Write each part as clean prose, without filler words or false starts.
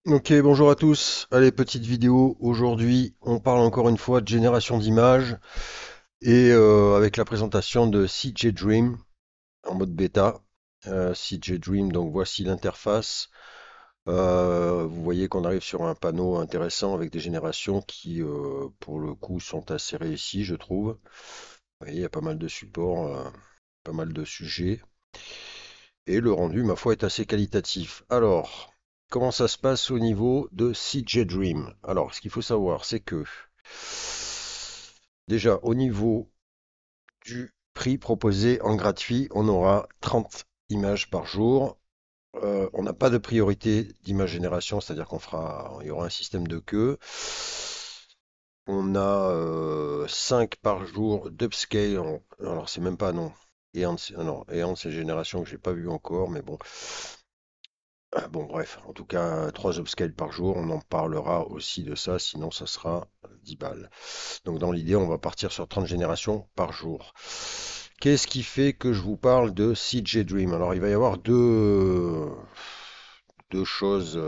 Ok, bonjour à tous. Allez, petite vidéo. Aujourd'hui, on parle encore une fois de génération d'images et avec la présentation de CJ Dream en mode bêta. CJ Dream, donc voici l'interface. Vous voyez qu'on arrive sur un panneau intéressant avec des générations qui, pour le coup, sont assez réussies, je trouve. Vous voyez, il y a pas mal de supports, pas mal de sujets. Et le rendu, ma foi, est assez qualitatif. Alors, comment ça se passe au niveau de CJ Dream? Alors, ce qu'il faut savoir, c'est que déjà au niveau du prix proposé en gratuit, on aura 30 images par jour. On n'a pas de priorité d'image génération, c'est-à-dire il y aura un système de queue. On a 5 par jour d'upscale. Alors, c'est même pas, non. Non, c'est une génération que j'ai pas vu encore, mais bon. Bon, bref, en tout cas, 3 upscales par jour, on en parlera aussi de ça, sinon ça sera 10 balles. Donc dans l'idée, on va partir sur 30 générations par jour. Qu'est-ce qui fait que je vous parle de CJ Dream? Alors il va y avoir deux choses,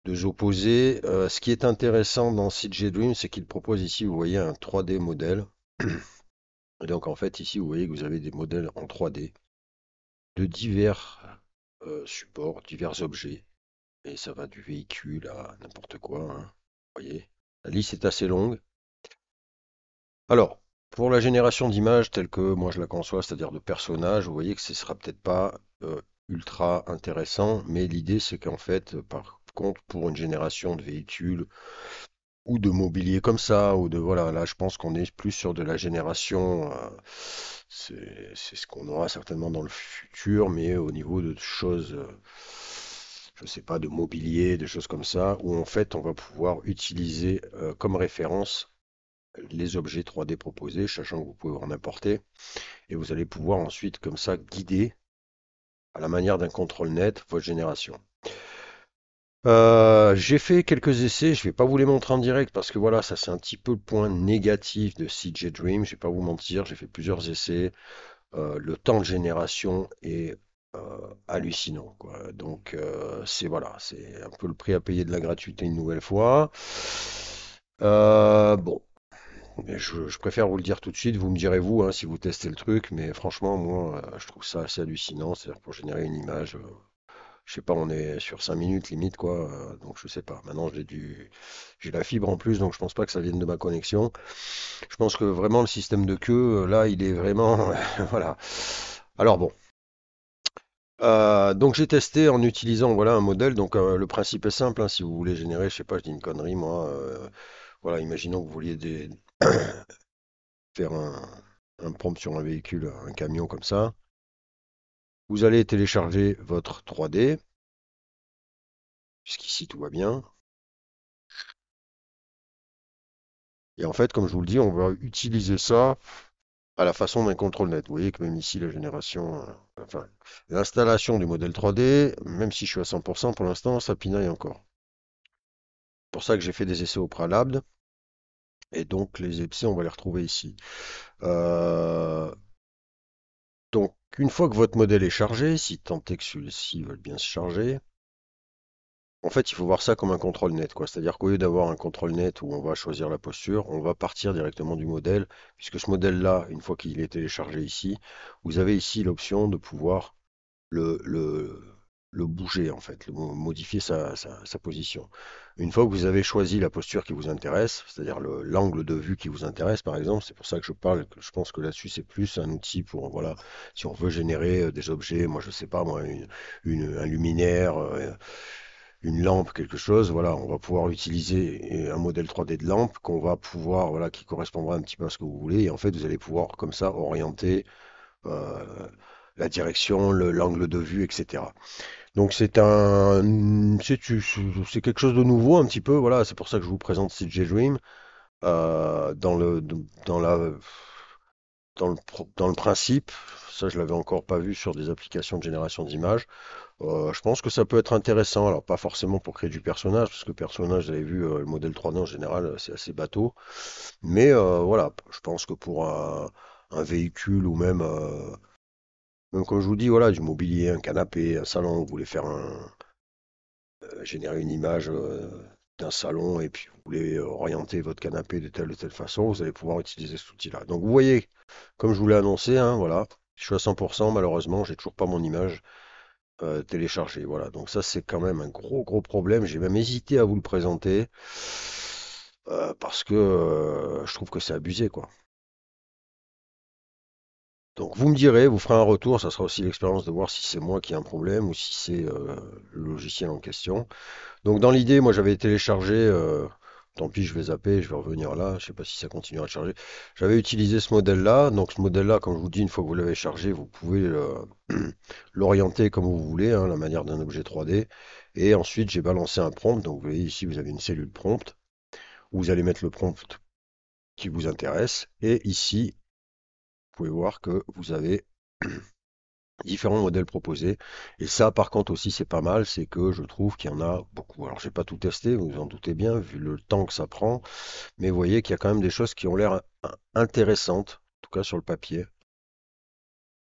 deux opposés. Ce qui est intéressant dans CJ Dream, c'est qu'il propose ici, vous voyez, un 3D modèle. Et donc en fait, ici, vous voyez que vous avez des modèles en 3D de divers supports, divers objets. Et ça va du véhicule à n'importe quoi, hein. Vous voyez, la liste est assez longue. Alors, pour la génération d'images telle que moi je la conçois, c'est-à-dire de personnages, vous voyez que ce sera peut-être pas ultra intéressant, mais l'idée c'est qu'en fait, par contre, pour une génération de véhicules ou de mobilier comme ça, ou de voilà, là je pense qu'on est plus sur de la génération, c'est ce qu'on aura certainement dans le futur, mais au niveau de choses, je sais pas, de mobilier, des choses comme ça, où en fait on va pouvoir utiliser comme référence les objets 3D proposés, sachant que vous pouvez en importer, et vous allez pouvoir ensuite comme ça guider à la manière d'un contrôle net votre génération. J'ai fait quelques essais, je vais pas vous les montrer en direct parce que voilà, ça c'est un petit peu le point négatif de CJ Dream, je vais pas vous mentir, j'ai fait plusieurs essais. Le temps de génération est hallucinant, quoi. Donc c'est voilà, c'est un peu le prix à payer de la gratuité une nouvelle fois. Bon, mais je préfère vous le dire tout de suite, vous me direz vous hein, si vous testez le truc, mais franchement moi je trouve ça assez hallucinant, c'est-à-dire pour générer une image. Je sais pas, on est sur 5 minutes limite, quoi. Donc je sais pas. Maintenant, j'ai la fibre en plus, donc je pense pas que ça vienne de ma connexion. Je pense que vraiment le système de queue, là, il est vraiment, voilà. Alors bon. Donc j'ai testé en utilisant voilà un modèle. Donc le principe est simple, hein, si vous voulez générer, je sais pas, je dis une connerie moi. Voilà, imaginons que vous vouliez faire un prompt sur un véhicule, un camion comme ça. Vous allez télécharger votre 3D, puisqu'ici tout va bien. Et en fait, comme je vous le dis, on va utiliser ça à la façon d'un contrôle net. Vous voyez que même ici, la génération, enfin, l'installation du modèle 3D, même si je suis à 100%, pour l'instant, ça pinaille encore. C'est pour ça que j'ai fait des essais au préalable. Et donc, les essais, on va les retrouver ici. Euh, donc, une fois que votre modèle est chargé, si tant est que celui-ci veut bien se charger, en fait, il faut voir ça comme un contrôle net, quoi. C'est-à-dire qu'au lieu d'avoir un contrôle net où on va choisir la posture, on va partir directement du modèle, puisque ce modèle-là, une fois qu'il est téléchargé ici, vous avez ici l'option de pouvoir le, le, le bouger, en fait, modifier sa position. Une fois que vous avez choisi la posture qui vous intéresse, c'est-à-dire l'angle de vue qui vous intéresse, par exemple, c'est pour ça que je parle, que je pense que là-dessus, c'est plus un outil pour, voilà, si on veut générer des objets, moi, je sais pas, moi, un luminaire, une lampe, quelque chose, voilà, on va pouvoir utiliser un modèle 3D de lampe qu'on va pouvoir, voilà, qui correspondra un petit peu à ce que vous voulez, et en fait, vous allez pouvoir comme ça orienter euh, la direction, l'angle de vue, etc. Donc c'est quelque chose de nouveau un petit peu, voilà, c'est pour ça que je vous présente CJ Dream dans dans le principe. Ça, je l'avais encore pas vu sur des applications de génération d'images. Je pense que ça peut être intéressant. Alors, pas forcément pour créer du personnage, parce que personnage, vous avez vu, le modèle 3D en général, c'est assez bateau. Mais voilà, je pense que pour un véhicule ou même comme je vous dis, voilà, du mobilier, un canapé, un salon, vous voulez faire générer une image d'un salon et puis vous voulez orienter votre canapé de telle ou telle façon, vous allez pouvoir utiliser cet outil-là. Donc vous voyez, comme je vous l'ai annoncé, hein, voilà, je suis à 100%, malheureusement, j'ai toujours pas mon image téléchargée. Voilà, donc ça c'est quand même un gros gros problème. J'ai même hésité à vous le présenter parce que je trouve que c'est abusé, quoi. Donc vous me direz, vous ferez un retour, ça sera aussi l'expérience de voir si c'est moi qui ai un problème ou si c'est le logiciel en question. Donc dans l'idée, moi j'avais téléchargé, tant pis je vais zapper, je vais revenir là, je sais pas si ça continuera à charger. J'avais utilisé ce modèle-là, donc ce modèle-là, comme je vous dis, une fois que vous l'avez chargé, vous pouvez l'orienter comme vous voulez, hein, la manière d'un objet 3D. Et ensuite j'ai balancé un prompt, donc vous voyez ici vous avez une cellule prompt, où vous allez mettre le prompt qui vous intéresse. Et ici, vous pouvez voir que vous avez différents modèles proposés. Et ça, par contre, aussi, c'est pas mal, c'est que je trouve qu'il y en a beaucoup. Alors, j'ai pas tout testé, vous vous en doutez bien, vu le temps que ça prend, mais vous voyez qu'il y a quand même des choses qui ont l'air intéressantes, en tout cas sur le papier.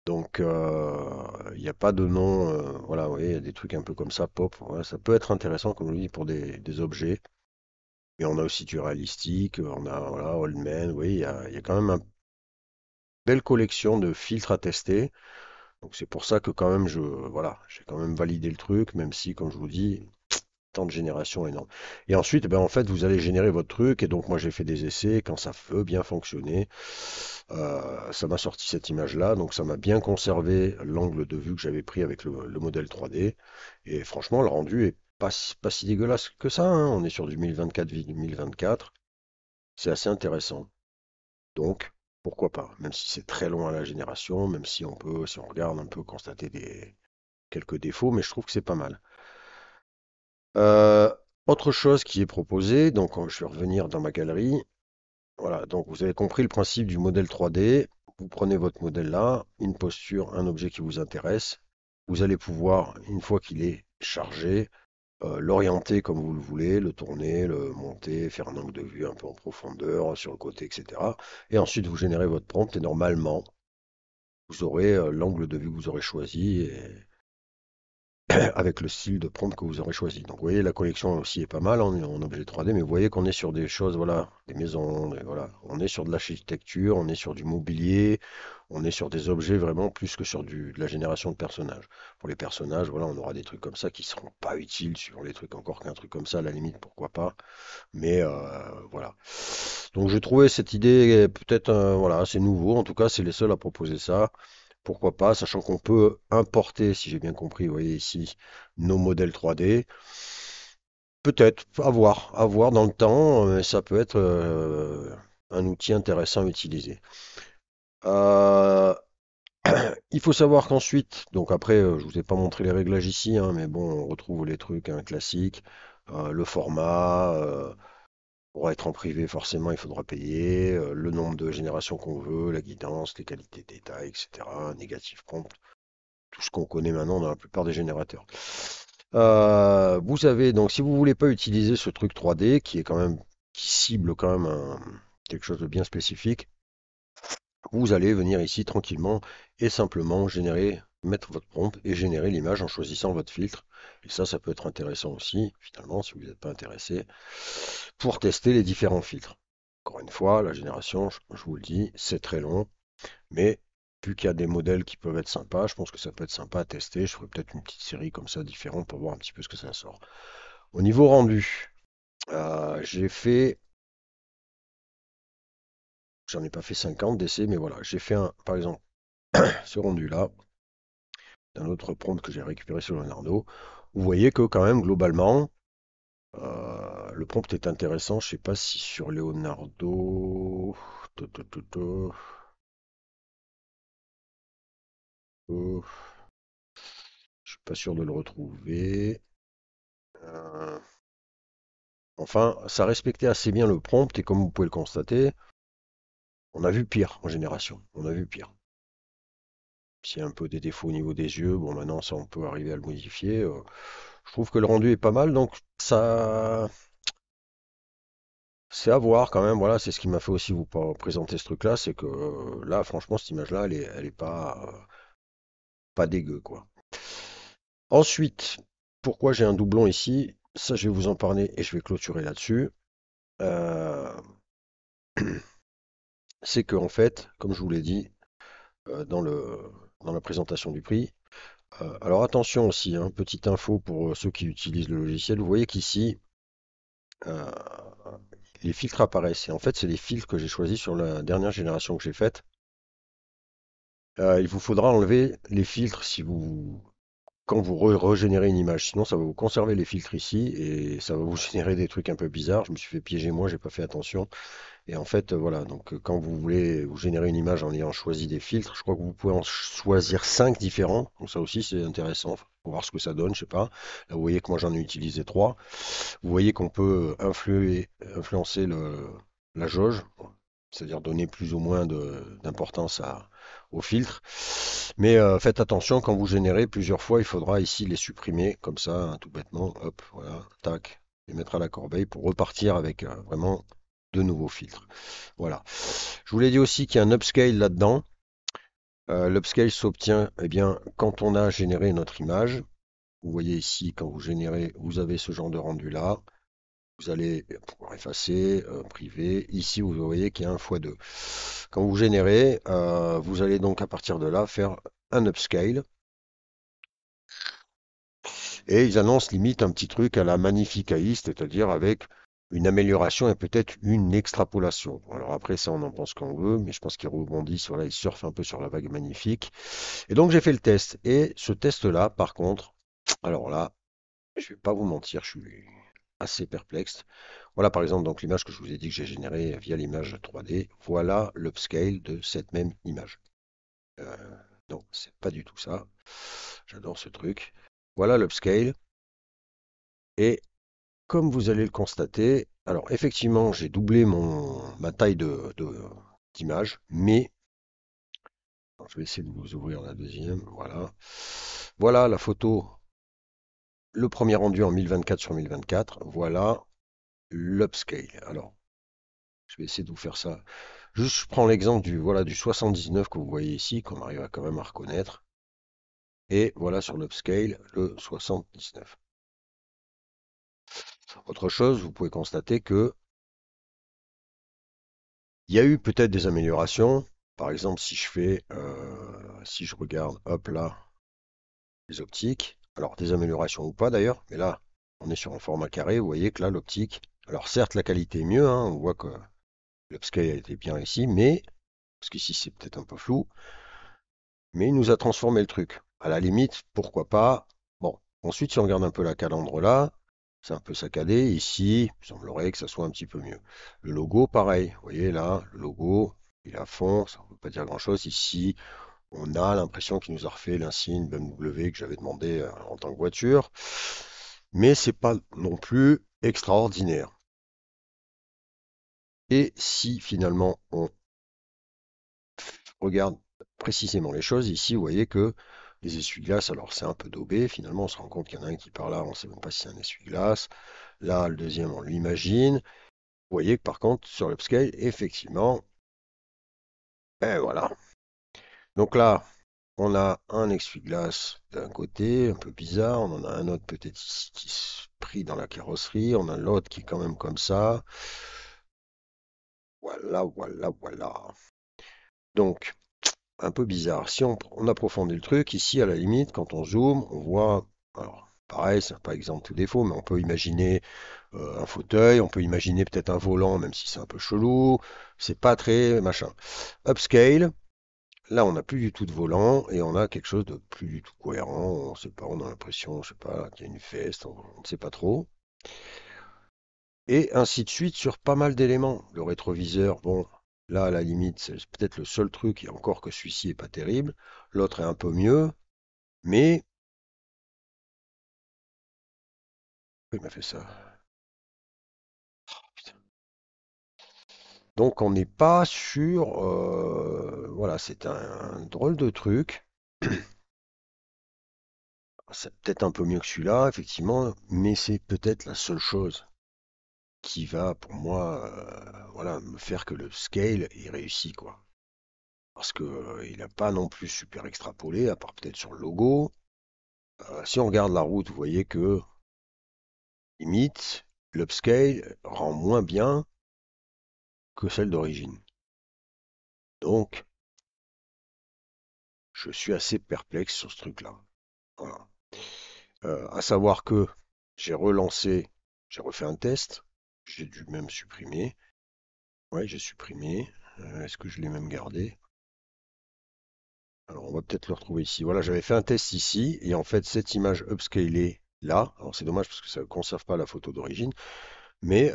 Donc, il n'y a pas de nom, voilà, vous voyez, il y a des trucs un peu comme ça, pop, voilà, ça peut être intéressant, comme je vous dis, pour des objets. Et on a aussi du réalistique, on a, voilà, Old Man, oui, il y a quand même une belle collection de filtres à tester. Donc c'est pour ça que quand même voilà, j'ai quand même validé le truc, même si, comme je vous dis, temps de génération énorme. Et ensuite, ben, en fait, vous allez générer votre truc, et donc moi j'ai fait des essais, quand ça veut bien fonctionner, ça m'a sorti cette image-là, donc ça m'a bien conservé l'angle de vue que j'avais pris avec le modèle 3D, et franchement, le rendu est pas si dégueulasse que ça, hein. On est sur du 1024 c'est assez intéressant. Donc, pourquoi pas, même si c'est très long à la génération, même si on peut, si on regarde, on peut constater quelques défauts, mais je trouve que c'est pas mal. Euh, Autre chose qui est proposée, donc je vais revenir dans ma galerie. Voilà, donc vous avez compris le principe du modèle 3D. Vous prenez votre modèle là, une posture, un objet qui vous intéresse. Vous allez pouvoir, une fois qu'il est chargé, l'orienter comme vous le voulez, le tourner, le monter, faire un angle de vue un peu en profondeur, sur le côté, etc. Et ensuite, vous générez votre prompt et normalement, vous aurez l'angle de vue que vous aurez choisi avec le style de prompt que vous aurez choisi. Donc vous voyez, la collection aussi est pas mal en objet 3D, mais vous voyez qu'on est sur des choses, voilà, des maisons, voilà, on est sur de l'architecture, on est sur du mobilier, on est sur des objets vraiment plus que sur de la génération de personnages. Pour les personnages, voilà, on aura des trucs comme ça qui seront pas utiles sur les trucs, encore qu'un truc comme ça, à la limite, pourquoi pas. Mais voilà. Donc j'ai trouvé cette idée peut-être, voilà, c'est nouveau, en tout cas c'est les seuls à proposer ça. Pourquoi pas, sachant qu'on peut importer, si j'ai bien compris, vous voyez ici, nos modèles 3D. Peut-être, à voir dans le temps, ça peut être un outil intéressant à utiliser. Euh, il faut savoir qu'ensuite, donc après, je vous ai pas montré les réglages ici, hein, mais bon, on retrouve les trucs hein, classiques, le format. Pour être en privé, forcément, il faudra payer, le nombre de générations qu'on veut, la guidance, les qualités de détail, etc. Négatif prompt, tout ce qu'on connaît maintenant dans la plupart des générateurs. Vous avez donc, si vous voulez pas utiliser ce truc 3D qui est quand même, qui cible quand même quelque chose de bien spécifique, vous allez venir ici tranquillement et simplement générer, mettre votre prompt et générer l'image en choisissant votre filtre. Et ça peut être intéressant aussi, finalement, si vous n'êtes pas intéressé, pour tester les différents filtres. Encore une fois, la génération, je vous le dis, c'est très long, mais vu qu'il y a des modèles qui peuvent être sympas, je pense que ça peut être sympa à tester. Je ferai peut-être une petite série comme ça différente pour voir un petit peu ce que ça sort. Au niveau rendu, j'ai fait, j'en ai pas fait 50 d'essais, mais voilà, j'ai fait un, par exemple, ce rendu-là, d'un autre prompt que j'ai récupéré sur Leonardo. Vous voyez que quand même, globalement, le prompt est intéressant. Je sais pas si sur Leonardo... to, to, to, to, je suis pas sûr de le retrouver. Euh, Enfin, ça respectait assez bien le prompt et comme vous pouvez le constater, on a vu pire en génération. On a vu pire. S'il y a un peu des défauts au niveau des yeux, bon maintenant ça on peut arriver à le modifier. Je trouve que le rendu est pas mal, donc ça, c'est à voir quand même, voilà, c'est ce qui m'a fait aussi vous présenter ce truc-là, c'est que là, franchement, cette image-là, elle est pas dégueu, quoi. Ensuite, pourquoi j'ai un doublon ici, ça je vais vous en parler et je vais clôturer là-dessus. Euh, c'est que en fait, comme je vous l'ai dit dans la présentation du prix, alors attention aussi, hein, petite info pour ceux qui utilisent le logiciel, vous voyez qu'ici, euh, les filtres apparaissent. Et en fait, c'est les filtres que j'ai choisis sur la dernière génération que j'ai faite. Il vous faudra enlever les filtres si vous, quand vous régénérez une image. Sinon, ça va vous conserver les filtres ici et ça va vous générer des trucs un peu bizarres. Je me suis fait piéger moi, j'ai pas fait attention. Et en fait, voilà, donc quand vous voulez vous générer une image en ayant choisi des filtres, je crois que vous pouvez en choisir 5 différents. Donc ça aussi, c'est intéressant pour voir ce que ça donne, je sais pas. Là, vous voyez que moi, j'en ai utilisé 3. Vous voyez qu'on peut influencer la jauge, c'est-à-dire donner plus ou moins d'importance aux filtres. Mais faites attention, quand vous générez plusieurs fois, il faudra ici les supprimer, comme ça, hein, tout bêtement, hop, voilà, tac, les mettre à la corbeille pour repartir avec vraiment de nouveaux filtres. Voilà. Je vous l'ai dit aussi qu'il y a un upscale là-dedans. L'upscale s'obtient eh bien, quand on a généré notre image. Vous voyez ici, quand vous générez, vous avez ce genre de rendu-là. Vous allez pouvoir effacer, privé. Ici, vous voyez qu'il y a un x2. Quand vous générez, vous allez donc à partir de là faire un upscale. Et ils annoncent limite un petit truc à la Magnifique AI, c'est-à-dire avec une amélioration et peut-être une extrapolation. Alors après, ça, on en pense qu'on veut, mais je pense qu'ils rebondissent, voilà, ils surfent un peu sur la vague magnifique. Et donc, j'ai fait le test. Et ce test-là, par contre, alors là, je vais pas vous mentir, je suis assez perplexe. Voilà par exemple donc l'image que je vous ai dit que j'ai générée via l'image 3D. Voilà l'upscale de cette même image. Euh, non, c'est pas du tout ça. J'adore ce truc. Voilà l'upscale. Et comme vous allez le constater, alors effectivement j'ai doublé ma taille d'image, mais alors, je vais essayer de vous ouvrir la deuxième. Voilà. Voilà la photo, le premier rendu en 1024 sur 1024. Voilà l'upscale. Alors, je vais essayer de vous faire ça. Juste, je prends l'exemple du, voilà, du 79 que vous voyez ici, qu'on arrive à quand même à reconnaître. Et voilà sur l'upscale, le 79. Autre chose, vous pouvez constater que il y a eu peut-être des améliorations. Par exemple, si je regarde, hop là, les optiques. Alors, des améliorations ou pas d'ailleurs, mais là, on est sur un format carré. Vous voyez que là, l'optique. Alors, certes, la qualité est mieux, hein, on voit que l'upscale a été bien ici, mais parce qu'ici c'est peut-être un peu flou. Mais il nous a transformé le truc. À la limite, pourquoi pas. Bon, ensuite, si on regarde un peu la calandre là, c'est un peu saccadé. Ici, il semblerait que ça soit un petit peu mieux. Le logo, pareil. Vous voyez là, le logo, il est à fond, ça ne veut pas dire grand-chose. Ici, on a l'impression qu'il nous a refait l'insigne BMW que j'avais demandé en tant que voiture. Mais c'est pas non plus extraordinaire. Et si finalement on regarde précisément les choses, ici, vous voyez que les essuie-glaces, alors c'est un peu daubé, finalement, on se rend compte qu'il y en a un qui part là, on ne sait même pas si c'est un essuie-glace. Là, le deuxième, on l'imagine. Vous voyez que par contre, sur l'upscale, effectivement, et voilà. Donc là, on a un essuie-glace d'un côté, un peu bizarre, on en a un autre peut-être ici qui se pris dans la carrosserie, on a l'autre qui est quand même comme ça. Voilà, voilà, voilà. Donc, un peu bizarre. Si on approfondit le truc, ici à la limite, quand on zoome, on voit, alors pareil, c'est pas exemple tout défaut, mais on peut imaginer un fauteuil, on peut imaginer peut-être un volant, même si c'est un peu chelou, c'est pas très machin. Upscale, là on n'a plus du tout de volant et on a quelque chose de plus du tout cohérent, on sait pas, on a l'impression, je sais pas, qu'il y a une feste, on ne sait pas trop. Et ainsi de suite sur pas mal d'éléments. Le rétroviseur, bon, là à la limite, c'est peut-être le seul truc, et encore que celui-ci est pas terrible. L'autre est un peu mieux, mais. Il m'a fait ça. Putain. Donc on n'est pas sûr. Voilà, c'est un drôle de truc. C'est peut-être un peu mieux que celui-là, effectivement, mais c'est peut-être la seule chose qui va, pour moi, voilà, me faire que le scale est réussi, quoi. Parce que il n'a pas non plus super extrapolé, à part peut-être sur le logo. Si on regarde la route, vous voyez que limite, l'upscale rend moins bien que celle d'origine. Donc, je suis assez perplexe sur ce truc-là. Voilà. À savoir que j'ai relancé, j'ai refait un test, j'ai dû même supprimer. Ouais, j'ai supprimé. Est-ce que je l'ai même gardé? Alors, on va peut-être le retrouver ici. Voilà, j'avais fait un test ici, et en fait, cette image upscalée là, alors c'est dommage parce que ça ne conserve pas la photo d'origine, mais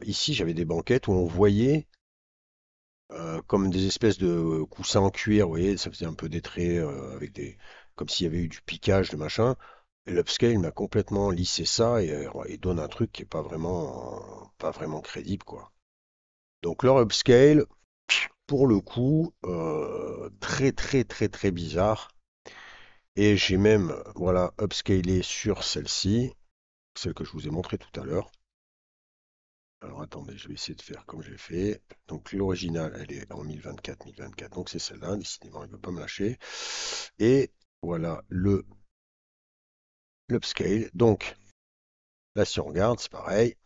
ici, j'avais des banquettes où on voyait comme des espèces de coussins en cuir, vous voyez, ça faisait un peu des traits avec des, comme s'il y avait eu du piquage, de machin. Et l'upscale m'a complètement lissé ça et donne un truc qui est pas vraiment crédible, quoi. Donc leur upscale, pour le coup, très très très très bizarre. Et j'ai même, voilà, upscalé sur celle-ci, celle que je vous ai montrée tout à l'heure. Alors attendez, je vais essayer de faire comme j'ai fait. Donc l'original, elle est en 1024. Donc c'est celle-là, décidément, il ne veut pas me lâcher. Et voilà l'upscale. Donc là, si on regarde, c'est pareil.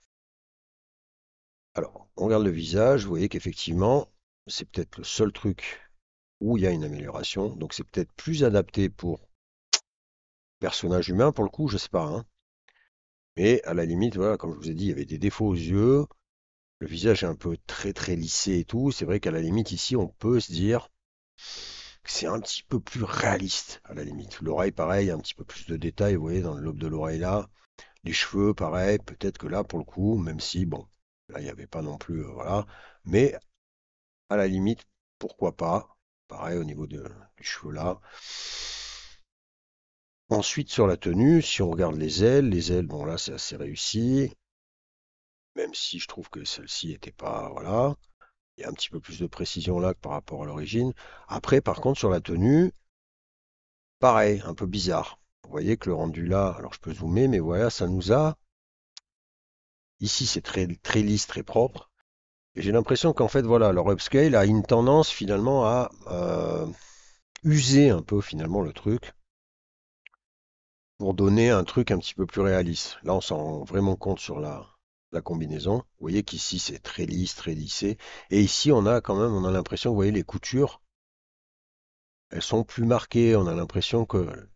Alors, on regarde le visage, vous voyez qu'effectivement, c'est peut-être le seul truc où il y a une amélioration. Donc c'est peut-être plus adapté pour personnage humain, pour le coup, je sais pas, hein. Mais à la limite, voilà, comme je vous ai dit, il y avait des défauts aux yeux. Le visage est un peu très très lissé et tout. C'est vrai qu'à la limite, ici, on peut se dire que c'est un petit peu plus réaliste, à la limite. L'oreille, pareil, un petit peu plus de détails, vous voyez, dans le lobe de l'oreille là. Les cheveux, pareil, peut-être que là, pour le coup, même si, bon, là, il n'y avait pas non plus, voilà. Mais à la limite, pourquoi pas. Pareil au niveau du cheveu là. Ensuite, sur la tenue, si on regarde les ailes, bon là, c'est assez réussi. Même si je trouve que celle-ci était pas, voilà. Il y a un petit peu plus de précision là que par rapport à l'origine. Après, par contre, sur la tenue, pareil, un peu bizarre. Vous voyez que le rendu là, alors je peux zoomer, mais voilà, ça nous a. Ici, c'est très, très lisse, très propre. Et j'ai l'impression qu'en fait, voilà, leur upscale a une tendance finalement à user un peu finalement le truc pour donner un truc un petit peu plus réaliste. Là, on s'en rend vraiment compte sur la combinaison. Vous voyez qu'ici, c'est très lisse, très lissé. Et ici, on a quand même, on a l'impression, vous voyez, les coutures, elles sont plus marquées. On a l'impression que,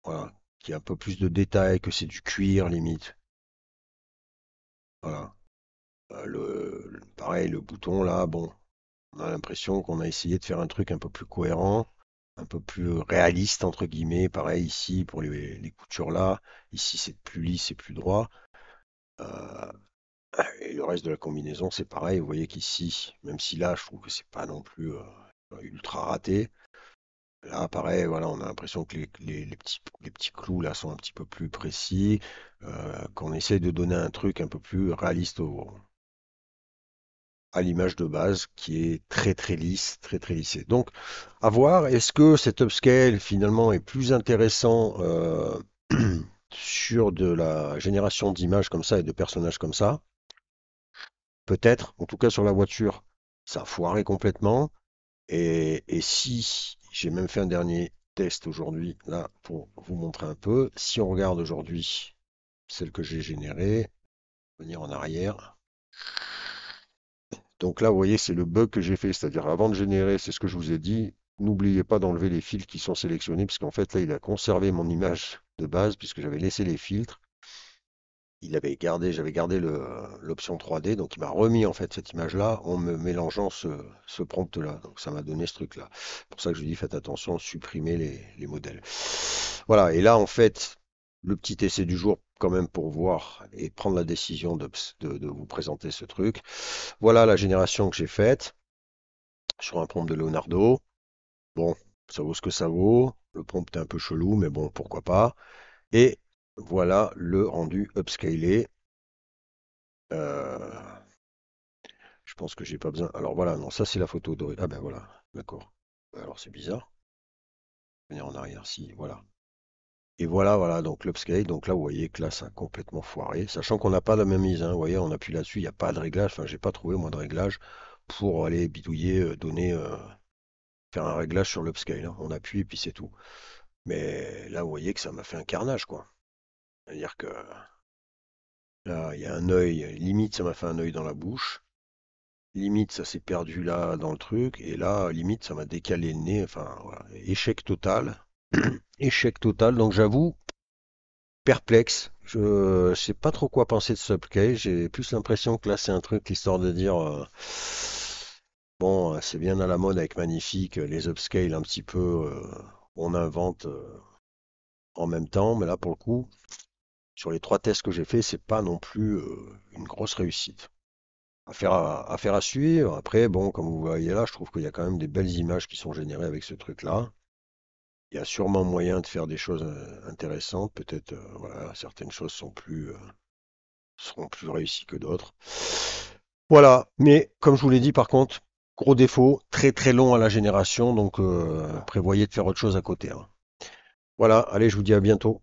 voilà, qu'il y a un peu plus de détails, que c'est du cuir limite. Voilà. Pareil, le bouton là, bon, on a l'impression qu'on a essayé de faire un truc un peu plus cohérent, un peu plus réaliste entre guillemets. Pareil ici pour les coutures là. Ici c'est plus lisse et plus droit. Euh, et le reste de la combinaison c'est pareil. Vous voyez qu'ici, même si là je trouve que c'est pas non plus ultra raté. Là, pareil, voilà, on a l'impression que les petits clous là sont un petit peu plus précis, qu'on essaie de donner un truc un peu plus réaliste à l'image de base qui est très très lisse, très très lissée. Donc, à voir, est-ce que cet upscale finalement est plus intéressant sur de la génération d'images comme ça et de personnages comme ça? Peut-être, en tout cas sur la voiture, ça a foiré complètement. Et si j'ai même fait un dernier test aujourd'hui, là, pour vous montrer un peu, si on regarde aujourd'hui celle que j'ai générée, venir en arrière. Donc là, vous voyez, c'est le bug que j'ai fait, c'est-à-dire avant de générer, c'est ce que je vous ai dit, n'oubliez pas d'enlever les filtres qui sont sélectionnés, puisqu'en fait, là, il a conservé mon image de base, puisque j'avais laissé les filtres. J'avais gardé l'option 3D, donc il m'a remis en fait cette image-là en me mélangeant ce prompt-là. Donc ça m'a donné ce truc-là. C'est pour ça que je dis faites attention, supprimez les modèles. Voilà, et là en fait, le petit essai du jour quand même pour voir et prendre la décision de vous présenter ce truc. Voilà la génération que j'ai faite sur un prompt de Leonardo. Bon, ça vaut ce que ça vaut. Le prompt est un peu chelou, mais bon, pourquoi pas. Et voilà le rendu upscalé. Euh, je pense que j'ai pas besoin. Alors voilà, non, ça c'est la photo de. Ah ben voilà, d'accord. Alors c'est bizarre. Venir en arrière, si, voilà. Et voilà, voilà, donc l'upscale. Donc là, vous voyez que là, ça a complètement foiré. Sachant qu'on n'a pas la même mise, hein. Vous voyez, on appuie là-dessus, il n'y a pas de réglage. Enfin, j'ai pas trouvé moi de réglage pour aller bidouiller, faire un réglage sur l'upscale, hein. On appuie et puis c'est tout. Mais là, vous voyez que ça m'a fait un carnage, quoi. C'est-à-dire que là, il y a un œil, limite, ça m'a fait un œil dans la bouche. Limite, ça s'est perdu là dans le truc. Et là, limite, ça m'a décalé le nez. Enfin, voilà. Échec total. Échec total. Donc, j'avoue, perplexe. Je sais pas trop quoi penser de ce upgrade. J'ai plus l'impression que là, c'est un truc histoire de dire bon, c'est bien à la mode avec Magnifique, les upscale un petit peu, on invente en même temps. Mais là, pour le coup, sur les 3 tests que j'ai fait, c'est pas non plus une grosse réussite. Affaire à suivre. Après, bon, comme vous voyez là, je trouve qu'il y a quand même des belles images qui sont générées avec ce truc-là. Il y a sûrement moyen de faire des choses intéressantes. Peut-être, voilà, certaines choses seront plus réussies que d'autres. Voilà. Mais comme je vous l'ai dit, par contre, gros défaut, très très long à la génération. Donc, prévoyez de faire autre chose à côté, hein. Voilà. Allez, je vous dis à bientôt.